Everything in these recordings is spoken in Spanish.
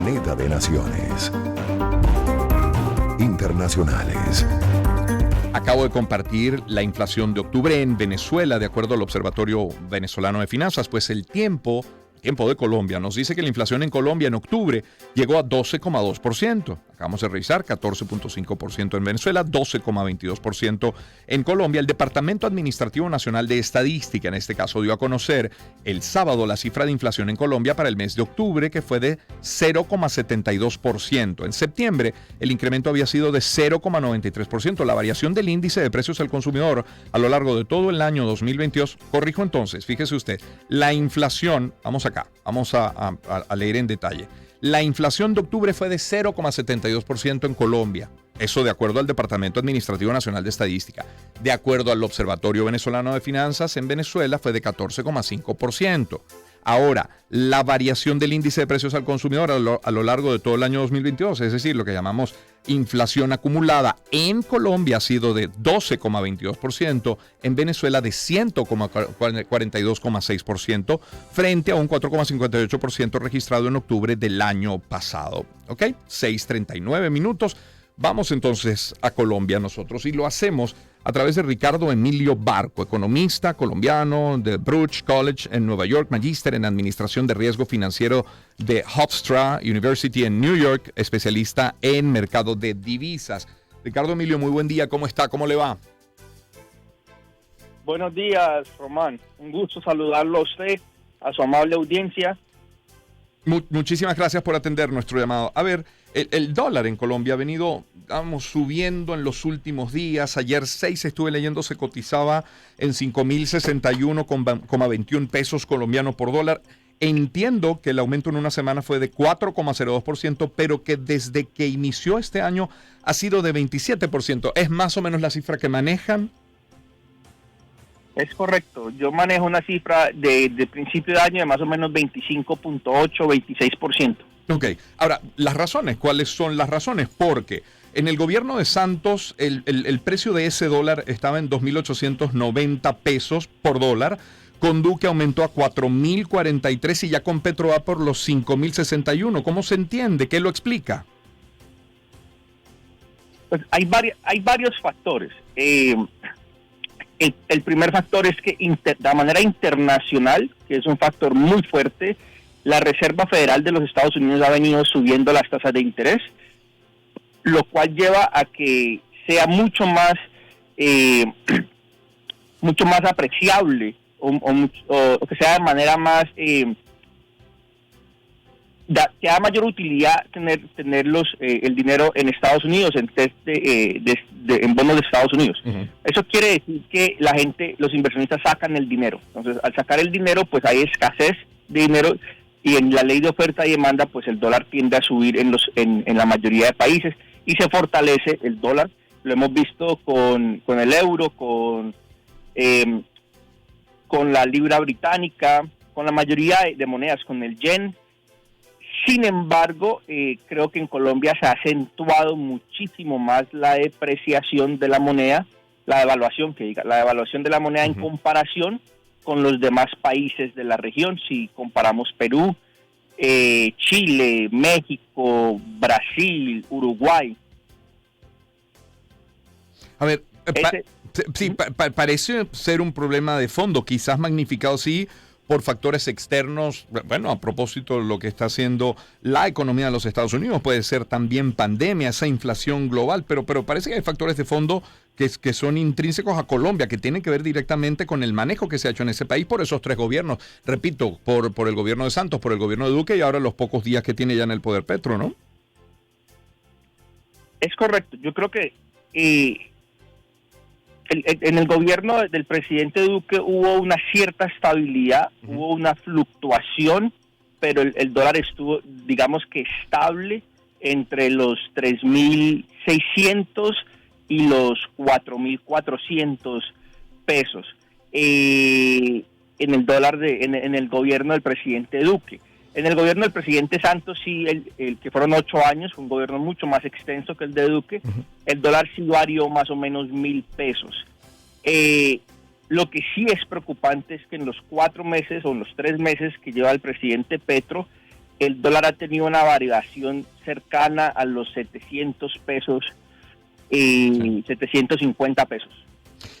Planeta de Naciones Internacionales. Acabo de compartir la inflación de octubre en Venezuela, de acuerdo al Observatorio Venezolano de Finanzas, pues el tiempo de Colombia nos dice que la inflación en Colombia en octubre llegó a 12,2%. Acabamos de revisar 14,5% en Venezuela, 12,22% en Colombia. El Departamento Administrativo Nacional de Estadística, en este caso, dio a conocer el sábado la cifra de inflación en Colombia para el mes de octubre, que fue de 0,72%. En septiembre, el incremento había sido de 0,93%. La variación del índice de precios al consumidor a lo largo de todo el año 2022, corrijo entonces, fíjese usted, la inflación, vamos a leer en detalle. La inflación de octubre fue de 0,72% en Colombia. Eso de acuerdo al Departamento Administrativo Nacional de Estadística. De acuerdo al Observatorio Venezolano de Finanzas, en Venezuela fue de 14,5%. Ahora, la variación del índice de precios al consumidor a lo largo de todo el año 2022, es decir, lo que llamamos inflación acumulada en Colombia, ha sido de 12,22%, en Venezuela de 142,6%, frente a un 4,58% registrado en octubre del año pasado. ¿Ok? 6:39 minutos. Vamos entonces a Colombia nosotros y lo hacemos a través de Ricardo Emilio Barco, economista colombiano de Bruch College en Nueva York, magíster en Administración de Riesgo Financiero de Hofstra University en New York, especialista en mercado de divisas. Ricardo Emilio, muy buen día, ¿cómo está? ¿Cómo le va? Buenos días, Román. Un gusto saludarlo a usted, a su amable audiencia. Muchísimas gracias por atender nuestro llamado. A ver, el dólar en Colombia ha venido, subiendo en los últimos días. Ayer 6 estuve leyendo, se cotizaba en 5.061,21 pesos colombianos por dólar. Entiendo que el aumento en una semana fue de 4,02%, pero que desde que inició este año ha sido de 27%. ¿Es más o menos la cifra que manejan? Es correcto. Yo manejo una cifra de principio de año de más o menos 25.8, 26%. Ok. Ahora, las razones, ¿cuáles son las razones? Porque en el gobierno de Santos el precio de ese dólar estaba en 2.890 pesos por dólar. Con Duque aumentó a 4.043 y ya con Petro va por los 5.061. ¿Cómo se entiende? ¿Qué lo explica? Pues hay varios factores. El primer factor es que de manera internacional, que es un factor muy fuerte, la Reserva Federal de los Estados Unidos ha venido subiendo las tasas de interés, lo cual lleva a que sea mucho más apreciable o que sea de manera más que da mayor utilidad tener el dinero en Estados Unidos en bonos de Estados Unidos. Uh-huh. Eso quiere decir que los inversionistas sacan el dinero. Entonces, al sacar el dinero, pues hay escasez de dinero y en la ley de oferta y demanda, pues el dólar tiende a subir en la mayoría de países y se fortalece el dólar. Lo hemos visto con el euro, con la libra británica, con la mayoría de monedas, con el yen. Sin embargo, creo que en Colombia se ha acentuado muchísimo más la depreciación de la moneda, la devaluación de la moneda en comparación con los demás países de la región. Si comparamos Perú, Chile, México, Brasil, Uruguay. A ver, parece ser un problema de fondo, quizás magnificado sí por factores externos. Bueno, a propósito de lo que está haciendo la economía de los Estados Unidos, puede ser también pandemia, esa inflación global, pero parece que hay factores de fondo que son intrínsecos a Colombia, que tienen que ver directamente con el manejo que se ha hecho en ese país por esos tres gobiernos. Repito, por el gobierno de Santos, por el gobierno de Duque y ahora los pocos días que tiene ya en el poder Petro, ¿no? Es correcto. Yo creo que en el gobierno del presidente Duque hubo una cierta estabilidad, hubo una fluctuación, pero el dólar estuvo, digamos que estable entre los 3.600 y los 4.400 pesos en el dólar en el gobierno del presidente Duque. En el gobierno del presidente Santos, sí, el que fueron 8 años, fue un gobierno mucho más extenso que el de Duque. El dólar sí varió más o menos 1.000 pesos. Lo que sí es preocupante es que en los 4 meses o en los 3 meses que lleva el presidente Petro, el dólar ha tenido una variación cercana a los 700 pesos, 750 pesos.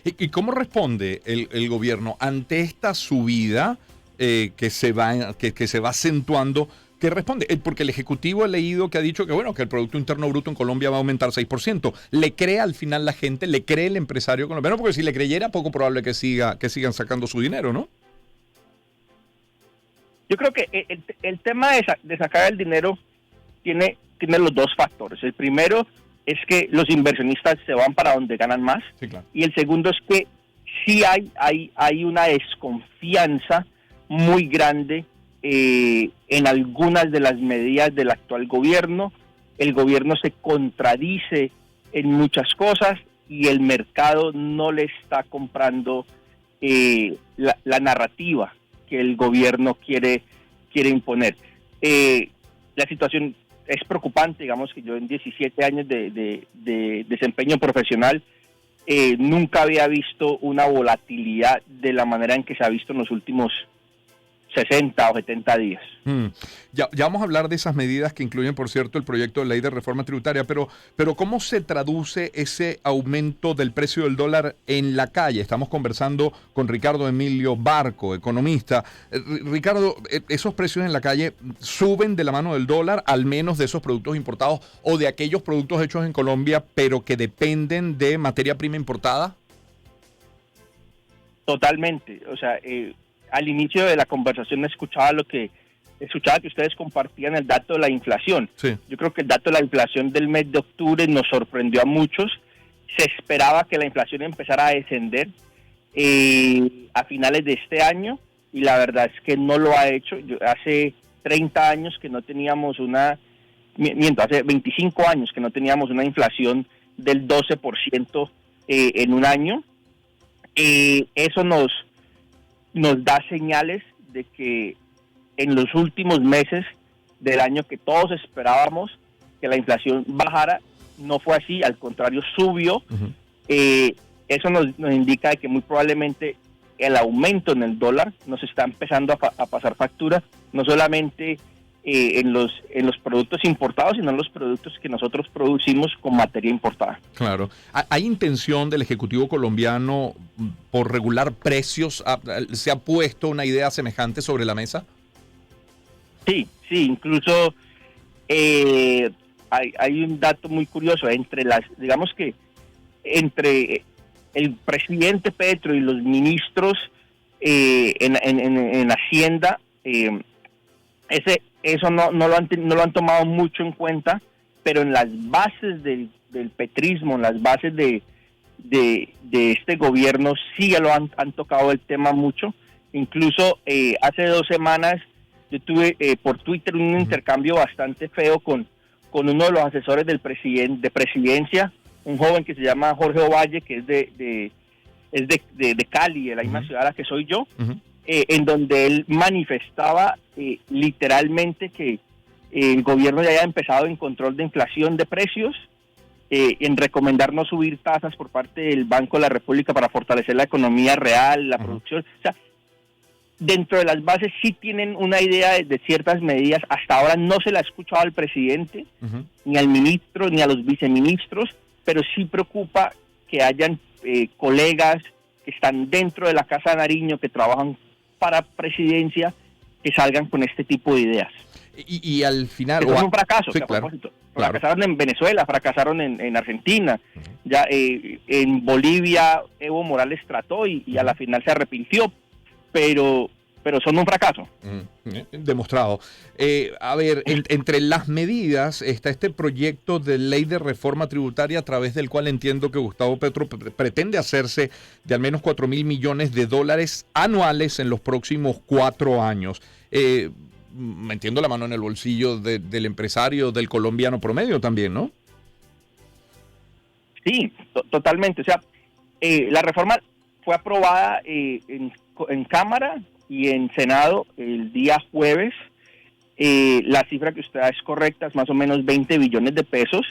¿Y cómo responde el gobierno ante esta subida que se va acentuando? ¿Qué responde? Porque el Ejecutivo he leído que ha dicho que bueno, que el Producto Interno Bruto en Colombia va a aumentar 6%. ¿Le cree al final la gente? ¿Le cree el empresario colombiano? Porque si le creyera, poco probable que sigan sacando su dinero, ¿no? Yo creo que el tema de sacar el dinero tiene los dos factores. El primero es que los inversionistas se van para donde ganan más. Sí, claro. Y el segundo es que sí hay una desconfianza muy grande en algunas de las medidas del actual gobierno. El gobierno se contradice en muchas cosas y el mercado no le está comprando la narrativa que el gobierno quiere imponer. La situación es preocupante. Digamos que yo en 17 años de desempeño profesional nunca había visto una volatilidad de la manera en que se ha visto en los últimos 60 o 70 días. Ya vamos a hablar de esas medidas que incluyen, por cierto, el proyecto de ley de reforma tributaria, pero ¿cómo se traduce ese aumento del precio del dólar en la calle? Estamos conversando con Ricardo Emilio Barco, economista. Ricardo, ¿esos precios en la calle suben de la mano del dólar, al menos de esos productos importados o de aquellos productos hechos en Colombia, pero que dependen de materia prima importada? Totalmente. O sea, al inicio de la conversación escuchaba que ustedes compartían el dato de la inflación. Sí. Yo creo que el dato de la inflación del mes de octubre nos sorprendió a muchos. Se esperaba que la inflación empezara a descender a finales de este año y la verdad es que no lo ha hecho. Hace 30 años que no teníamos hace 25 años que no teníamos una inflación del 12% en un año. Eso nos da señales de que en los últimos meses del año que todos esperábamos que la inflación bajara, no fue así, al contrario subió. Uh-huh. Eso nos indica de que muy probablemente el aumento en el dólar nos está empezando a pasar factura, no solamente en los productos importados, sino en los productos que nosotros producimos con materia importada. Claro. ¿Hay intención del Ejecutivo colombiano por regular precios? ¿Se ha puesto una idea semejante sobre la mesa? Sí, incluso hay un dato muy curioso entre el presidente Petro y los ministros en Hacienda. Eso no lo han tomado mucho en cuenta, pero en las bases del petrismo, en las bases de este gobierno sí ya lo han tocado el tema mucho. Incluso hace 2 semanas yo tuve por Twitter un intercambio bastante feo con uno de los asesores de presidencia, un joven que se llama Jorge Ovalle, que es de Cali, de la misma ciudad a la que soy yo. Uh-huh. En donde él manifestaba literalmente que el gobierno ya había empezado en control de inflación de precios, en recomendar no subir tasas por parte del Banco de la República para fortalecer la economía real, la producción. O sea, dentro de las bases sí tienen una idea de ciertas medidas. Hasta ahora no se la ha escuchado al presidente, ni al ministro, ni a los viceministros, pero sí preocupa que hayan colegas que están dentro de la Casa de Nariño, que trabajan para presidencia, que salgan con este tipo de ideas. Y al final... Eso es un fracaso, sí, que a claro, propósito. Fracasaron en Venezuela, fracasaron en Argentina, ya en Bolivia Evo Morales trató y a la final se arrepintió, pero son un fracaso. Demostrado. A ver, entre las medidas está este proyecto de ley de reforma tributaria a través del cual entiendo que Gustavo Petro pretende hacerse de al menos $4,000 millones anuales en los próximos 4 años. Metiendo la mano en el bolsillo del empresario, del colombiano promedio también, ¿no? Sí, totalmente. O sea, la reforma fue aprobada en Cámara y en Senado el día jueves. La cifra que usted da es correcta, es más o menos 20 billones de pesos.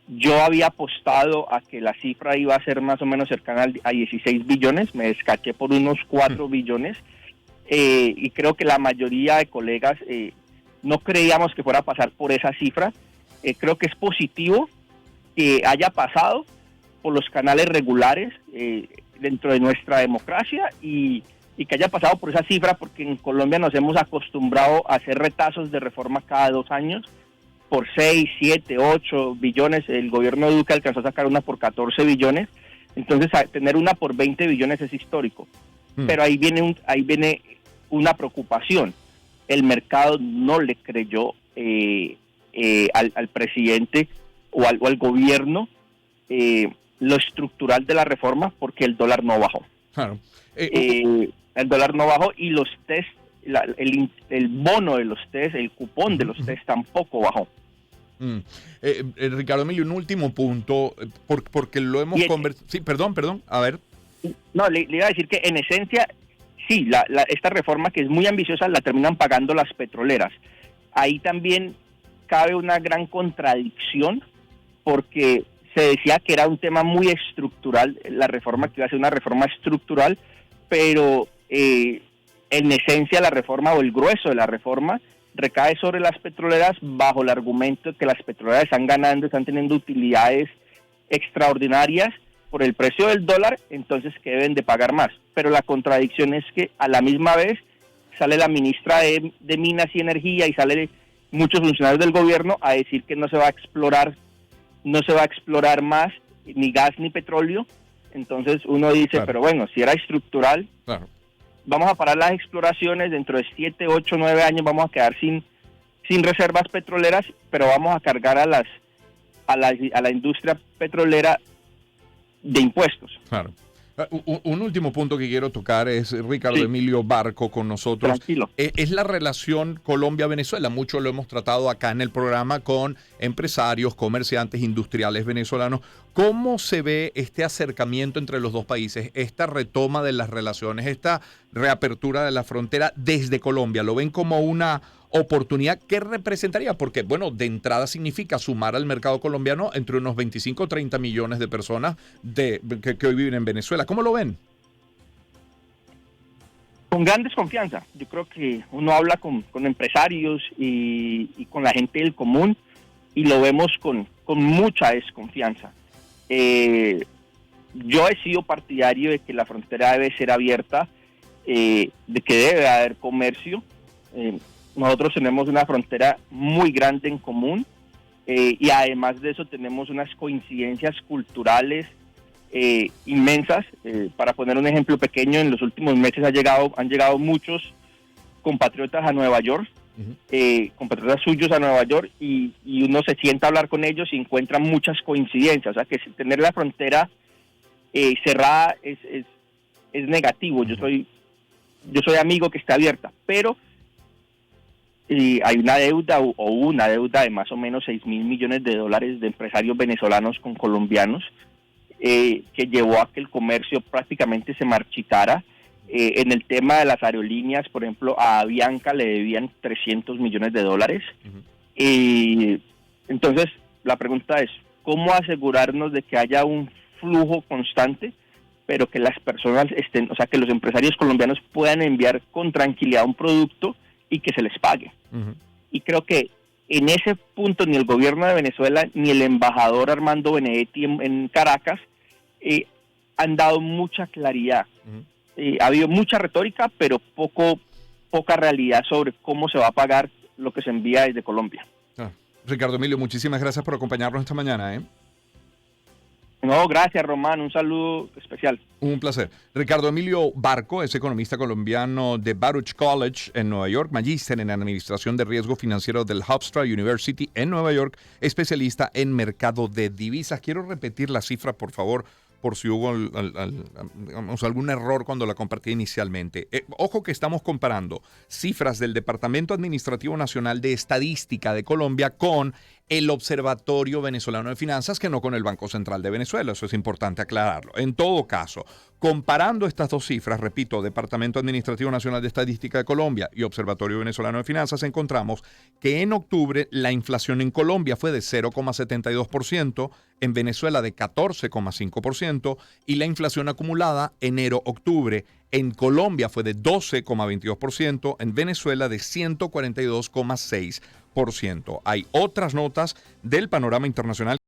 Yo había apostado a que la cifra iba a ser más o menos cercana a 16 billones, me descaché por unos 4 billones, y creo que la mayoría de colegas no creíamos que fuera a pasar por esa cifra. Creo que es positivo que haya pasado por los canales regulares dentro de nuestra democracia y que haya pasado por esa cifra, porque en Colombia nos hemos acostumbrado a hacer retazos de reforma cada 2 años por 6, 7, 8 billones. El gobierno de Duque alcanzó a sacar una por 14 billones, entonces tener una por 20 billones es histórico. Pero ahí viene una preocupación. El mercado no le creyó al presidente o al gobierno lo estructural de la reforma, porque el dólar no bajó. Claro. El dólar no bajó y los test, el bono de los test, el cupón de los test tampoco bajó. Ricardo Emilio, un último punto, porque lo hemos conversado. Sí, perdón, a ver. No, le iba a decir que en esencia, sí, esta reforma, que es muy ambiciosa, la terminan pagando las petroleras. Ahí también cabe una gran contradicción, porque se decía que era un tema muy estructural, la reforma, que iba a ser una reforma estructural, pero en esencia la reforma, o el grueso de la reforma, recae sobre las petroleras bajo el argumento de que las petroleras están ganando, están teniendo utilidades extraordinarias por el precio del dólar, entonces que deben de pagar más. Pero la contradicción es que a la misma vez sale la ministra de Minas y Energía y sale muchos funcionarios del gobierno a decir que no se va a explorar más ni gas ni petróleo. Entonces uno dice, claro, pero bueno, si era estructural, claro, vamos a parar las exploraciones, dentro de 7, 8, 9 años vamos a quedar sin reservas petroleras, pero vamos a cargar a la industria petrolera de impuestos. Claro. Un último punto que quiero tocar es Ricardo Emilio Barco con nosotros. Tranquilo. Es la relación Colombia-Venezuela. Mucho lo hemos tratado acá en el programa con empresarios, comerciantes, industriales venezolanos. ¿Cómo se ve este acercamiento entre los dos países, esta retoma de las relaciones, esta reapertura de la frontera desde Colombia? ¿Lo ven como una oportunidad? ¿Qué representaría? Porque, bueno, de entrada significa sumar al mercado colombiano entre unos 25 o 30 millones de personas que hoy viven en Venezuela. ¿Cómo lo ven? Con gran desconfianza. Yo creo que uno habla con empresarios y con la gente del común y lo vemos con mucha desconfianza. Yo he sido partidario de que la frontera debe ser abierta, de que debe haber comercio. Nosotros tenemos una frontera muy grande en común y además de eso tenemos unas coincidencias culturales inmensas. Para poner un ejemplo pequeño, en los últimos meses han llegado muchos compatriotas a Nueva York, compatriotas suyos a Nueva York, y uno se sienta a hablar con ellos y encuentra muchas coincidencias. O sea que tener la frontera cerrada es negativo. Yo soy amigo que está abierta, pero hay una deuda o una deuda de más o menos 6.000 millones de dólares de empresarios venezolanos con colombianos, que llevó a que el comercio prácticamente se marchitara. En el tema de las aerolíneas, por ejemplo, a Avianca le debían 300 millones de dólares. Entonces, la pregunta es, ¿cómo asegurarnos de que haya un flujo constante, pero que las personas o sea, que los empresarios colombianos puedan enviar con tranquilidad un producto y que se les pague? Y creo que en ese punto ni el gobierno de Venezuela ni el embajador Armando Benedetti en Caracas han dado mucha claridad. Ha habido mucha retórica, pero poca realidad sobre cómo se va a pagar lo que se envía desde Colombia. Ricardo Emilio, muchísimas gracias por acompañarnos esta mañana. No, gracias, Román. Un saludo especial. Un placer. Ricardo Emilio Barco es economista colombiano de Baruch College en Nueva York, magíster en Administración de Riesgo Financiero del Hofstra University en Nueva York, especialista en mercado de divisas. Quiero repetir la cifra, por favor, por si hubo algún error cuando la compartí inicialmente. Ojo que estamos comparando cifras del Departamento Administrativo Nacional de Estadística de Colombia con el Observatorio Venezolano de Finanzas que no con el Banco Central de Venezuela. Eso es importante aclararlo. En todo caso, comparando estas dos cifras, repito, Departamento Administrativo Nacional de Estadística de Colombia y Observatorio Venezolano de Finanzas, encontramos que en octubre la inflación en Colombia fue de 0,72%, en Venezuela de 14,5% y la inflación acumulada enero-octubre en Colombia fue de 12,22%, en Venezuela de 142,6%. Hay otras notas del panorama internacional.